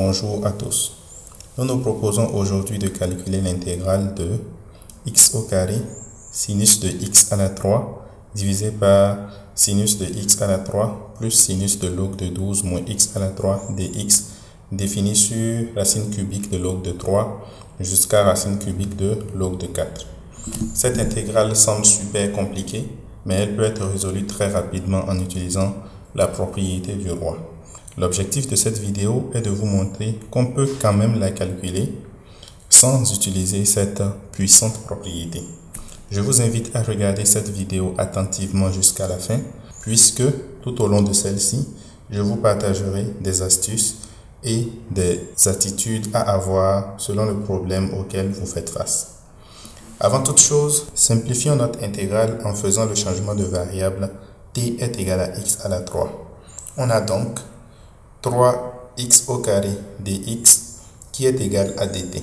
Bonjour à tous. Nous nous proposons aujourd'hui de calculer l'intégrale de x au carré sinus de x à la 3 divisé par sinus de x à la 3 plus sinus de log de 12 moins x à la 3 dx défini sur racine cubique de log de 3 jusqu'à racine cubique de log de 4. Cette intégrale semble super compliquée, mais elle peut être résolue très rapidement en utilisant la propriété du roi. L'objectif de cette vidéo est de vous montrer qu'on peut quand même la calculer sans utiliser cette puissante propriété. Je vous invite à regarder cette vidéo attentivement jusqu'à la fin, puisque tout au long de celle-ci, je vous partagerai des astuces et des attitudes à avoir selon le problème auquel vous faites face. Avant toute chose, simplifions notre intégrale en faisant le changement de variable t est égal à x à la 3. On a donc 3x au carré dx qui est égal à dt.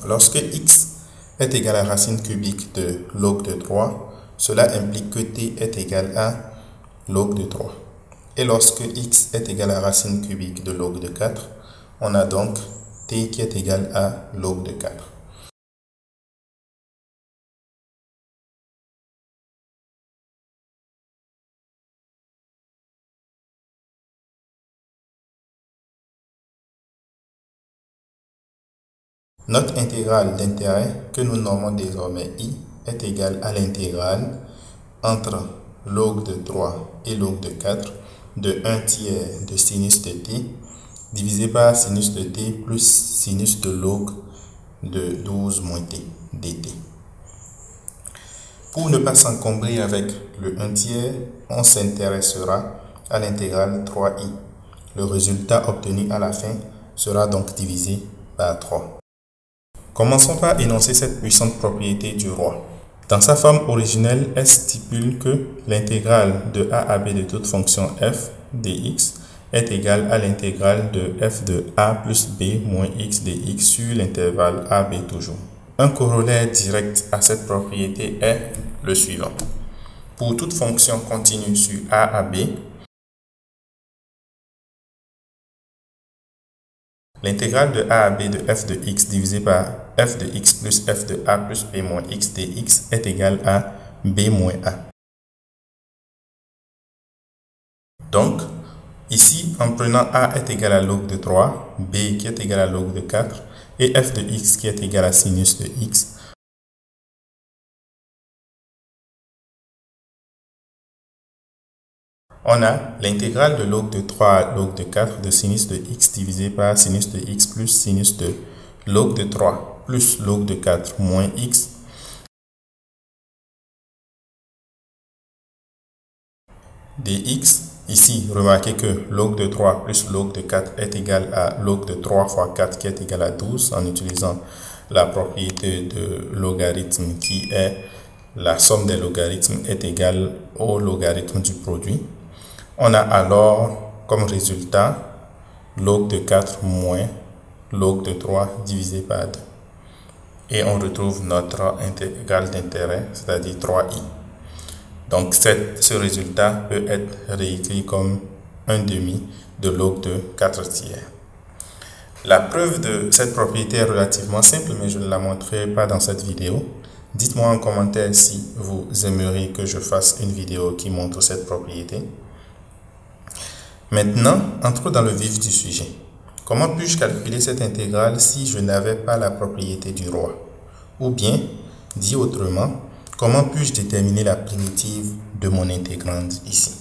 Lorsque x est égal à racine cubique de log de 3, cela implique que t est égal à log de 3. Et lorsque x est égal à racine cubique de log de 4, on a donc t qui est égal à log de 4. Notre intégrale d'intérêt, que nous nommons désormais i, est égale à l'intégrale entre log de 3 et log de 4 de 1 tiers de sinus de t divisé par sinus de t plus sinus de log de 12 moins t dt. Pour ne pas s'encombrer avec le 1 tiers, on s'intéressera à l'intégrale 3i. Le résultat obtenu à la fin sera donc divisé par 3. Commençons par énoncer cette puissante propriété du roi. Dans sa forme originelle, elle stipule que l'intégrale de a à b de toute fonction f dx est égale à l'intégrale de f de a plus b moins x dx sur l'intervalle a b toujours. Un corollaire direct à cette propriété est le suivant. Pour toute fonction continue sur a à b, l'intégrale de a à b de f de x divisé par f de x plus f de a plus b moins x dx est égale à b moins a. Donc, ici, en prenant a est égal à log de 3, b qui est égal à log de 4 et f de x qui est égal à sinus de x, on a l'intégrale de log de 3 à log de 4 de sinus de x divisé par sinus de x plus sinus de log de 3 plus log de 4 moins x dx. Ici, remarquez que log de 3 plus log de 4 est égal à log de 3 fois 4 qui est égal à 12 en utilisant la propriété de logarithme qui est la somme des logarithmes est égale au logarithme du produit. On a alors comme résultat log de 4 moins log de 3 divisé par 2. Et on retrouve notre intégrale d'intérêt, c'est-à-dire 3i. Donc ce résultat peut être réécrit comme 1/2 de log de 4 tiers. La preuve de cette propriété est relativement simple, mais je ne la montrerai pas dans cette vidéo. Dites-moi en commentaire si vous aimeriez que je fasse une vidéo qui montre cette propriété. Maintenant, entrons dans le vif du sujet. Comment puis-je calculer cette intégrale si je n'avais pas la propriété du roi? Ou bien, dit autrement, comment puis-je déterminer la primitive de mon intégrande ici?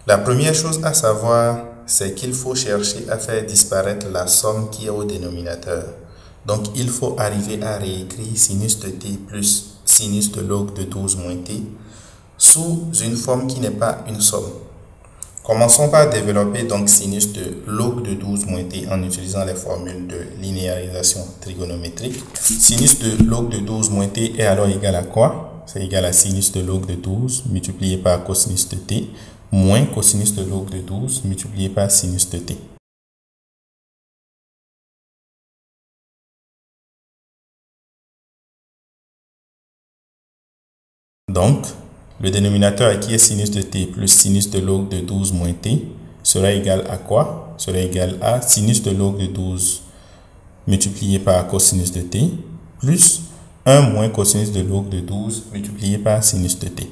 La première chose à savoir, c'est qu'il faut chercher à faire disparaître la somme qui est au dénominateur. Donc, il faut arriver à réécrire sinus de t plus sinus de log de 12 moins t sous une forme qui n'est pas une somme. Commençons par développer donc sinus de log de 12 moins t en utilisant les formules de linéarisation trigonométrique. Sinus de log de 12 moins t est alors égal à quoi? C'est égal à sinus de log de 12 multiplié par cosinus de t moins cosinus de log de 12 multiplié par sinus de t. Donc, le dénominateur qui est sinus de t plus sinus de log de 12 moins t sera égal à quoi? Sera égal à sinus de log de 12 multiplié par cosinus de t plus 1 moins cosinus de log de 12 multiplié par sinus de t.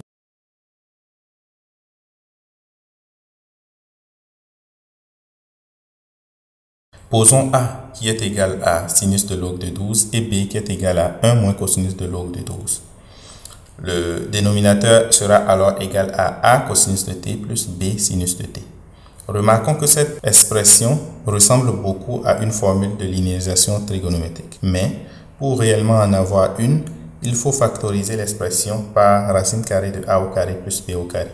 Posons A qui est égal à sinus de log de 12 et B qui est égal à 1 moins cosinus de log de 12. Le dénominateur sera alors égal à A cosinus de t plus B sinus de t. Remarquons que cette expression ressemble beaucoup à une formule de linéarisation trigonométrique. Mais pour réellement en avoir une, il faut factoriser l'expression par racine carrée de A au carré plus B au carré.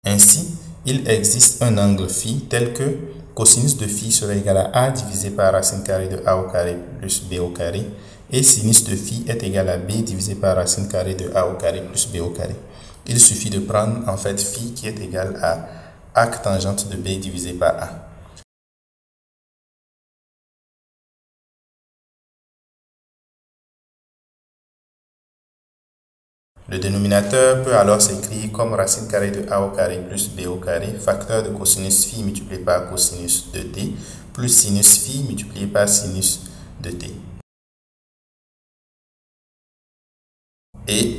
Ainsi, il existe un angle phi tel que cosinus de phi sera égal à A divisé par racine carrée de A au carré plus B au carré et sinus de phi est égal à B divisé par racine carrée de A au carré plus B au carré. Il suffit de prendre en fait phi qui est égal à arc tangente de B divisé par A. Le dénominateur peut alors s'écrire comme racine carrée de A au carré plus B au carré, facteur de cosinus phi multiplié par cosinus de t, plus sinus phi multiplié par sinus de t. Et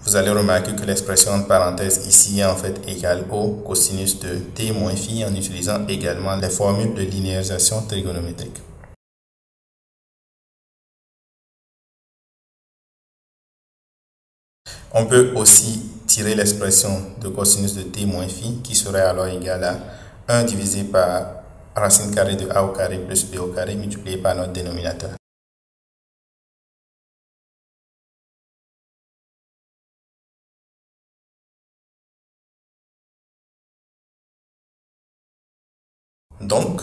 vous allez remarquer que l'expression entre parenthèses ici est en fait égale au cosinus de t moins phi en utilisant également les formules de linéarisation trigonométrique. On peut aussi tirer l'expression de cosinus de t moins phi qui serait alors égal à 1 divisé par racine carrée de A au carré plus B au carré multiplié par notre dénominateur. Donc,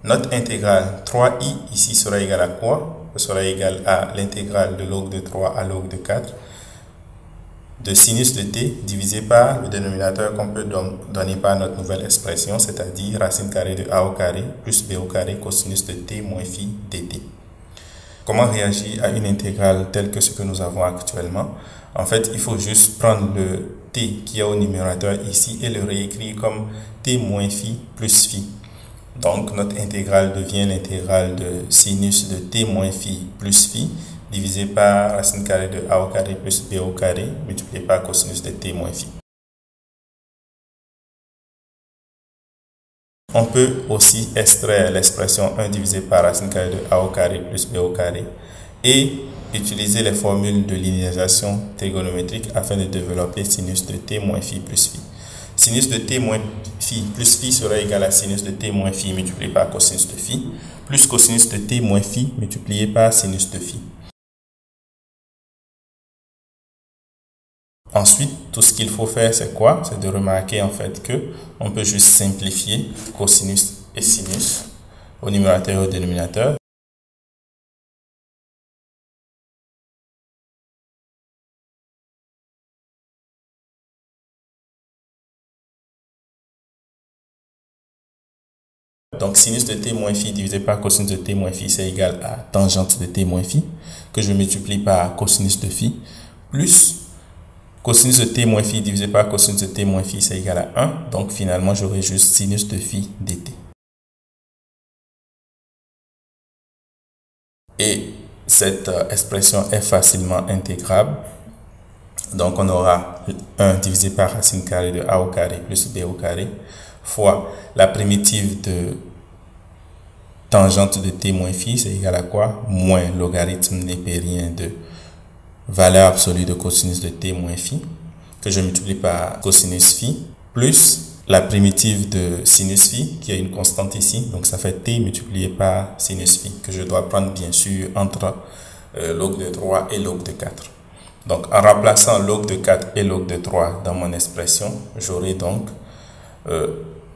notre intégrale 3i ici sera égale à quoi? Ce sera égal à l'intégrale de log de 3 à log de 4 de sinus de t divisé par le dénominateur qu'on peut donner par notre nouvelle expression, c'est-à-dire racine carrée de A au carré plus B au carré cosinus de t moins phi dt. Comment réagir à une intégrale telle que ce que nous avons actuellement? En fait, il faut juste prendre le t qui est au numérateur ici et le réécrire comme t moins phi plus phi. Donc, notre intégrale devient l'intégrale de sinus de t moins phi plus phi divisé par racine carrée de A au carré plus B au carré multiplié par cosinus de t moins phi. On peut aussi extraire l'expression 1 divisé par racine carrée de A au carré plus B au carré et utiliser les formules de linéarisation trigonométrique afin de développer sinus de t moins phi plus phi. Sinus de t moins phi plus phi sera égal à sinus de t moins phi multiplié par cosinus de phi plus cosinus de t moins phi multiplié par sinus de phi. Ensuite, tout ce qu'il faut faire, c'est quoi? C'est de remarquer en fait que on peut juste simplifier cosinus et sinus au numérateur et au dénominateur. Donc, sinus de t moins phi divisé par cosinus de t moins phi, c'est égal à tangente de t moins phi, que je multiplie par cosinus de phi, plus cosinus de t moins phi divisé par cosinus de t moins phi, c'est égal à 1. Donc, finalement, j'aurai juste sinus de phi dt. Et cette expression est facilement intégrable. Donc, on aura 1 divisé par racine carrée de A au carré plus B au carré fois la primitive de tangente de t moins phi, c'est égal à quoi? Moins logarithme népérien de valeur absolue de cosinus de t moins phi, que je multiplie par cosinus phi, plus la primitive de sinus phi, qui est une constante ici, donc ça fait t multiplié par sinus phi, que je dois prendre bien sûr entre log de 3 et log de 4. Donc en remplaçant log de 4 et log de 3 dans mon expression, j'aurai donc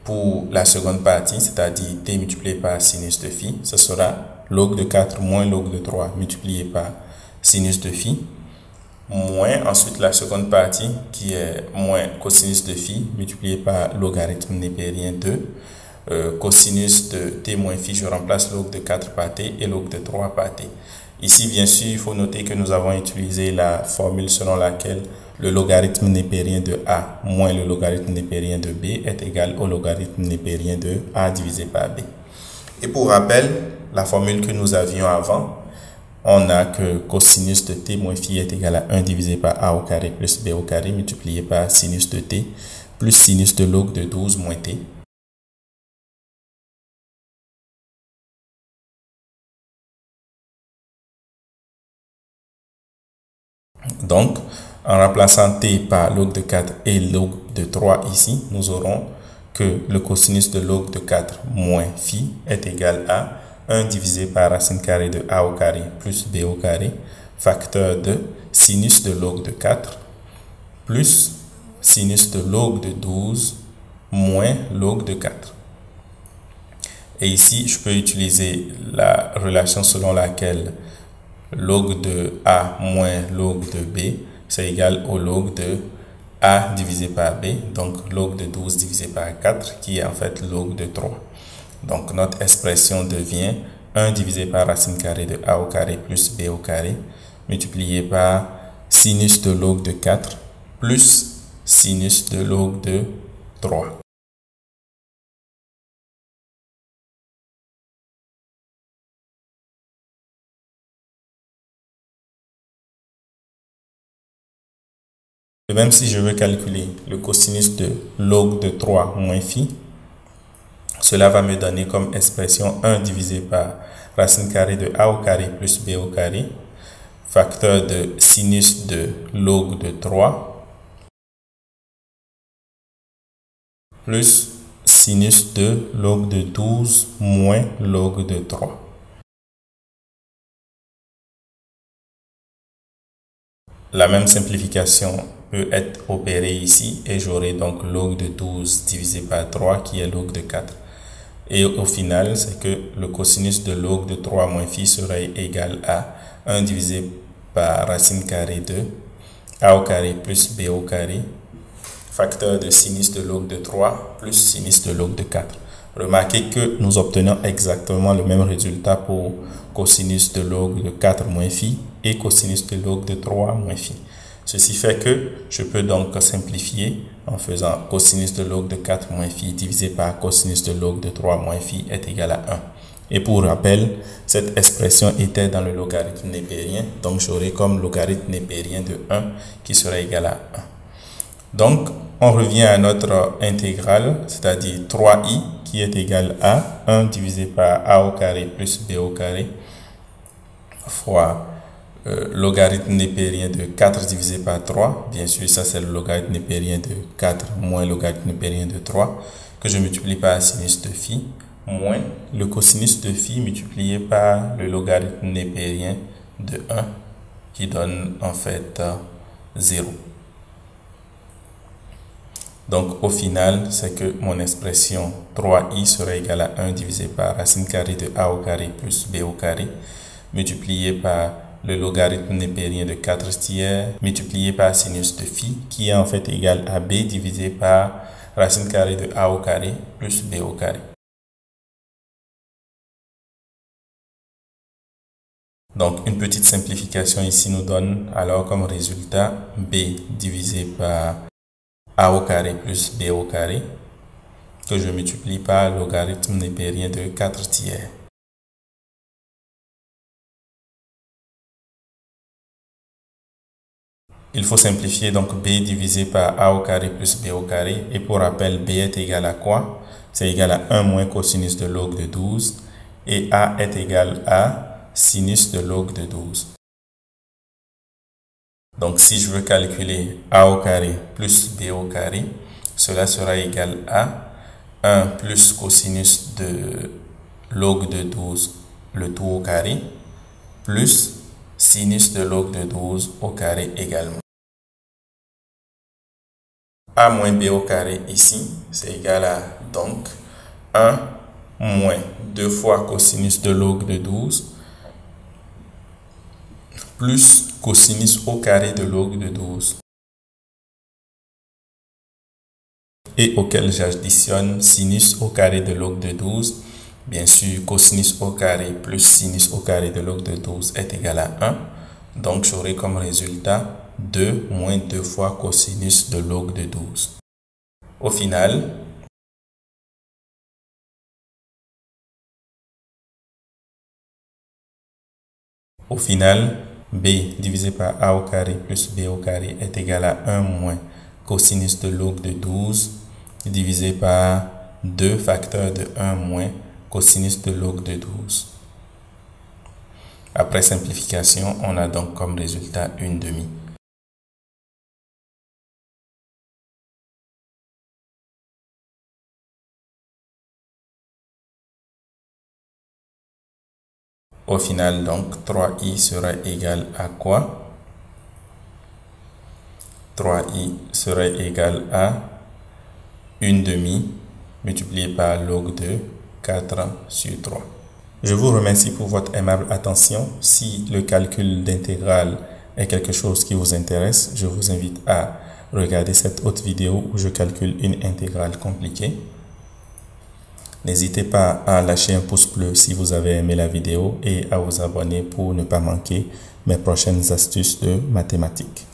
pour la seconde partie, c'est-à-dire t multiplié par sinus de phi, ce sera log de 4 moins log de 3 multiplié par sinus de phi, moins ensuite la seconde partie qui est moins cosinus de phi multiplié par logarithme népérien de cosinus de t moins phi, je remplace log de 4 par t et log de 3 par t. Ici, bien sûr, il faut noter que nous avons utilisé la formule selon laquelle le logarithme népérien de A moins le logarithme népérien de B est égal au logarithme népérien de A divisé par B. Et pour rappel, la formule que nous avions avant, on a que cosinus de t moins phi est égal à 1 divisé par A au carré plus B au carré multiplié par sinus de t plus sinus de log de 12 moins t. Donc, en remplaçant t par log de 4 et log de 3 ici, nous aurons que le cosinus de log de 4 moins phi est égal à 1 divisé par racine carrée de A au carré plus B au carré, facteur de sinus de log de 4 plus sinus de log de 12 moins log de 4. Et ici, je peux utiliser la relation selon laquelle log de A moins log de B, c'est égal au log de A divisé par B, donc log de 12 divisé par 4, qui est en fait log de 3. Donc notre expression devient 1 divisé par racine carrée de A au carré plus B au carré, multiplié par sinus de log de 4 plus sinus de log de 3. Et même si je veux calculer le cosinus de log de 3 moins phi, cela va me donner comme expression 1 divisé par racine carrée de A au carré plus B au carré, facteur de sinus de log de 3 plus sinus de log de 12 moins log de 3. La même simplification peut être opérée ici et j'aurai donc log de 12 divisé par 3 qui est log de 4. Et au final, c'est que le cosinus de log de 3 moins phi serait égal à 1 divisé par racine carrée de A au carré plus B au carré, facteur de sinus de log de 3 plus sinus de log de 4. Remarquez que nous obtenons exactement le même résultat pour cosinus de log de 4 moins phi et cosinus de log de 3 moins phi. Ceci fait que je peux donc simplifier en faisant cosinus de log de 4 moins phi divisé par cosinus de log de 3 moins phi est égal à 1. Et pour rappel, cette expression était dans le logarithme népérien, donc j'aurai comme logarithme népérien de 1 qui sera égal à 1. Donc, on revient à notre intégrale, c'est-à-dire 3i qui est égal à 1 divisé par A au carré plus B au carré fois logarithme népérien de 4 divisé par 3. Bien sûr, ça c'est le logarithme népérien de 4 moins logarithme népérien de 3 que je multiplie par sinus de phi moins le cosinus de phi multiplié par le logarithme népérien de 1 qui donne en fait 0. Donc au final, c'est que mon expression 3i sera égale à 1 divisé par racine carrée de A au carré plus B au carré multiplié par le logarithme népérien de 4 tiers multiplié par sinus de phi qui est en fait égal à B divisé par racine carrée de A au carré plus B au carré. Donc une petite simplification ici nous donne alors comme résultat B divisé par A au carré plus B au carré que je multiplie par le logarithme népérien de 4 tiers. Il faut simplifier donc B divisé par A au carré plus B au carré. Et pour rappel, B est égal à quoi? C'est égal à 1 moins cosinus de log de 12. Et A est égal à sinus de log de 12. Donc si je veux calculer A au carré plus B au carré, cela sera égal à 1 plus cosinus de log de 12, le tout au carré, plus sinus de log de 12 au carré également. A moins B au carré ici, c'est égal à donc 1 moins 2 fois cosinus de log de 12 plus cosinus au carré de log de 12 et auquel j'additionne sinus au carré de log de 12. Bien sûr, cosinus au carré plus sinus au carré de log de 12 est égal à 1. Donc, j'aurai comme résultat 2 moins 2 fois cosinus de log de 12. Au final, b divisé par a au carré plus b au carré est égal à 1 moins cosinus de log de 12 divisé par 2 facteurs de 1 moins cosinus de log de 12. Après simplification, on a donc comme résultat 1/2. Au final, donc, 3i sera égal à quoi? 3i serait égal à 1/2 multiplié par log de 4 sur 3. Je vous remercie pour votre aimable attention. Si le calcul d'intégrale est quelque chose qui vous intéresse, je vous invite à regarder cette autre vidéo où je calcule une intégrale compliquée. N'hésitez pas à lâcher un pouce bleu si vous avez aimé la vidéo et à vous abonner pour ne pas manquer mes prochaines astuces de mathématiques.